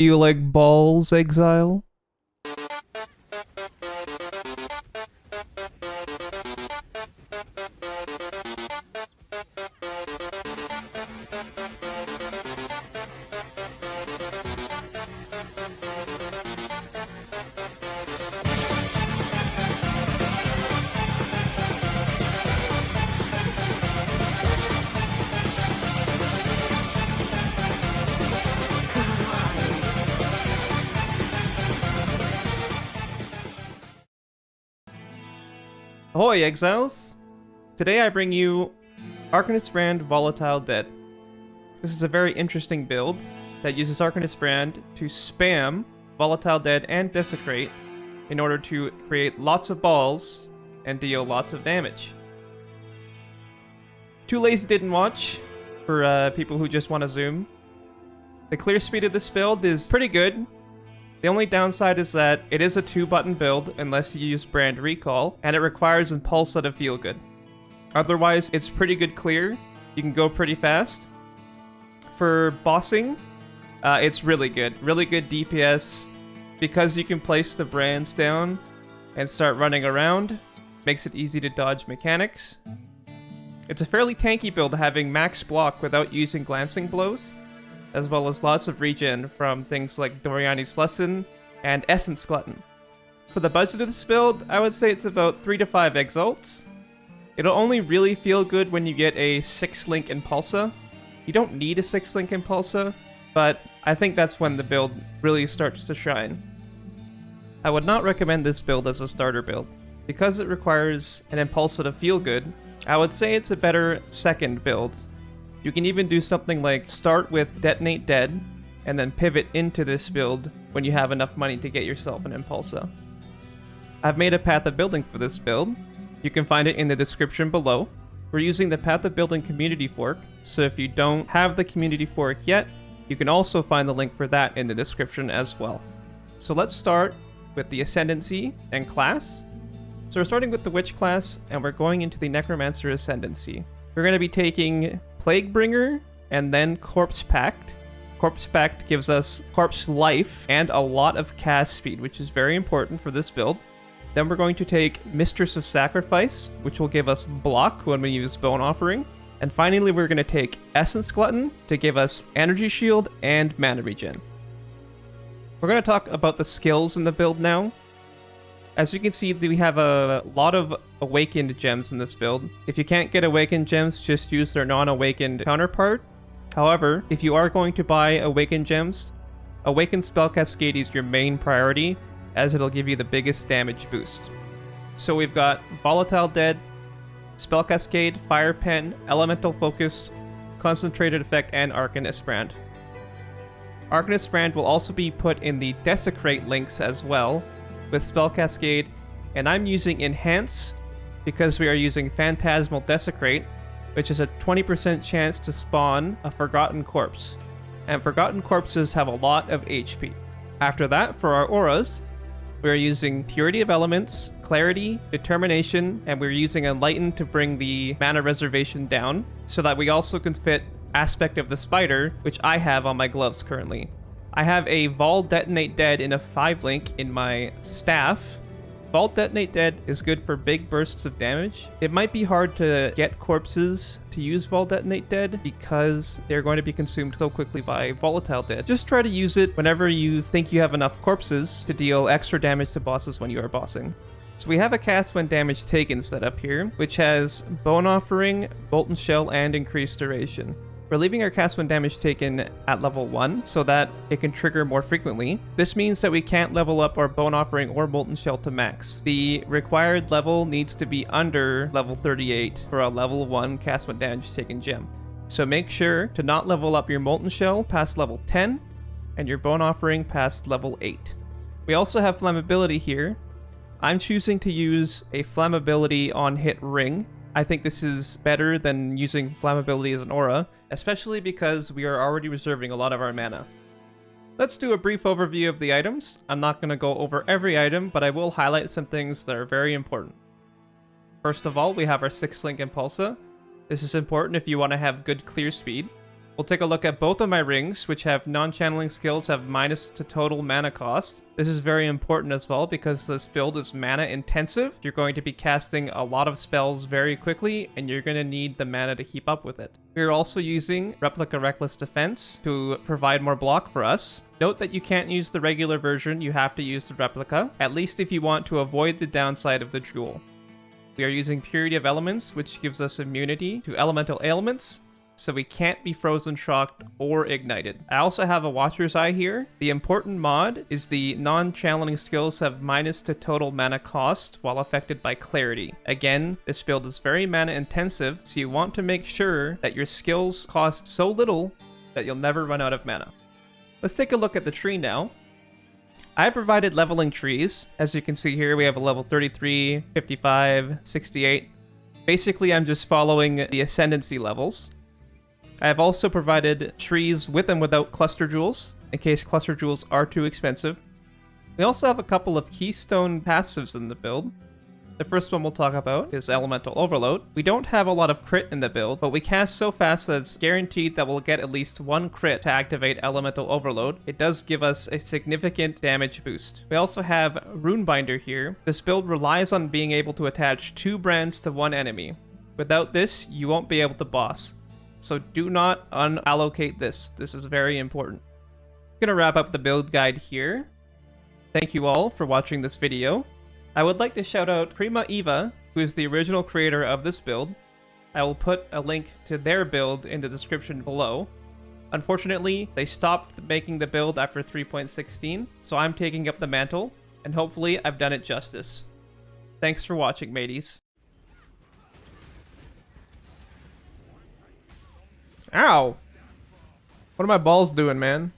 Do you like balls, Exile? Ahoy Exiles! Today I bring you Arcanist Brand Volatile Dead. This is a very interesting build that uses Arcanist Brand to spam Volatile Dead and Desecrate in order to create lots of balls and deal lots of damage. Too lazy didn't watch for people who just want to zoom. The clear speed of this build is pretty good. The only downside is that it is a 2-button build unless you use Brand Recall, and it requires Impulsa to feel good. Otherwise, it's pretty good clear. You can go pretty fast. For bossing, it's really good. Really good DPS. Because you can place the brands down and start running around, makes it easy to dodge mechanics. It's a fairly tanky build having max block without using glancing blows, as well as lots of regen from things like Doriani's Lesson and Essence Glutton. For the budget of this build, I would say it's about 3 to 5 exalts. It'll only really feel good when you get a 6-link Impulsa. You don't need a 6-link Impulsa, but I think that's when the build really starts to shine. I would not recommend this build as a starter build. Because it requires an Impulsa to feel good, I would say it's a better second build. You can even do something like start with Detonate Dead, and then pivot into this build when you have enough money to get yourself an Impulsa. I've made a path of building for this build. You can find it in the description below. We're using the Path of Building community fork, so if you don't have the community fork yet, you can also find the link for that in the description as well. So let's start with the Ascendancy and Class. So we're starting with the Witch class, and we're going into the Necromancer Ascendancy. We're going to be taking Plaguebringer and then Corpse Pact. Corpse Pact gives us Corpse Life and a lot of cast speed, which is very important for this build. Then we're going to take Mistress of Sacrifice, which will give us block when we use Bone Offering. And finally, we're going to take Essence Glutton to give us Energy Shield and Mana Regen. We're going to talk about the skills in the build now. As you can see, we have a lot of Awakened Gems in this build. If you can't get Awakened Gems, just use their non-Awakened counterpart. However, if you are going to buy Awakened Gems, Awakened Spell Cascade is your main priority, as it'll give you the biggest damage boost. So we've got Volatile Dead, Spell Cascade, Fire Pen, Elemental Focus, Concentrated Effect, and Arcanist Brand. Arcanist Brand will also be put in the Desecrate links as well, with Spell Cascade, and I'm using Enhance because we are using Phantasmal Desecrate, which is a 20% chance to spawn a Forgotten Corpse, and Forgotten Corpses have a lot of HP. After that, for our auras, we are using Purity of Elements, Clarity, Determination, and we're using Enlighten to bring the mana reservation down, so that we also can fit Aspect of the Spider, which I have on my gloves currently. I have a Vol Detonate Dead in a 5-link in my staff. Vol Detonate Dead is good for big bursts of damage. It might be hard to get corpses to use Vol Detonate Dead because they're going to be consumed so quickly by Volatile Dead. Just try to use it whenever you think you have enough corpses to deal extra damage to bosses when you are bossing. So we have a cast when damage taken set up here, which has Bone Offering, Molten Shell, and Increased Duration. We're leaving our cast when damage taken at level 1 so that it can trigger more frequently. This means that we can't level up our Bone Offering or Molten Shell to max. The required level needs to be under level 38 for a level 1 cast when damage taken gem. So make sure to not level up your Molten Shell past level 10 and your Bone Offering past level 8. We also have Flammability here. I'm choosing to use a Flammability on hit ring. I think this is better than using Flammability as an aura, especially because we are already reserving a lot of our mana. Let's do a brief overview of the items. I'm not going to go over every item, but I will highlight some things that are very important. First of all, we have our 6-link Impulsa. This is important if you want to have good clear speed. We'll take a look at both of my rings, which have non-channeling skills have minus to total mana cost. This is very important as well because this build is mana intensive. You're going to be casting a lot of spells very quickly and you're going to need the mana to keep up with it. We're also using Replica Reckless Defense to provide more block for us. Note that you can't use the regular version, you have to use the Replica, at least if you want to avoid the downside of the Jewel. We are using Purity of Elements, which gives us immunity to elemental ailments, so we can't be frozen shocked or ignited. I also have a Watcher's Eye here. The important mod is the non-channeling skills have minus to total mana cost while affected by clarity. Again, this build is very mana intensive, so you want to make sure that your skills cost so little that you'll never run out of mana. Let's take a look at the tree now. I've provided leveling trees. As you can see here, we have a level 33, 55, 68. Basically, I'm just following the Ascendancy levels. I have also provided trees with and without cluster jewels, in case cluster jewels are too expensive. We also have a couple of keystone passives in the build. The first one we'll talk about is Elemental Overload. We don't have a lot of crit in the build, but we cast so fast that it's guaranteed that we'll get at least one crit to activate Elemental Overload. It does give us a significant damage boost. We also have Runebinder here. This build relies on being able to attach 2 brands to one enemy. Without this, you won't be able to boss. So do not unallocate this. This is very important. I'm gonna wrap up the build guide here. Thank you all for watching this video. I would like to shout out Prima Eva, who is the original creator of this build. I will put a link to their build in the description below. Unfortunately, they stopped making the build after 3.16, so I'm taking up the mantle, and hopefully I've done it justice. Thanks for watching, mateys. Ow! What are my balls doing, man?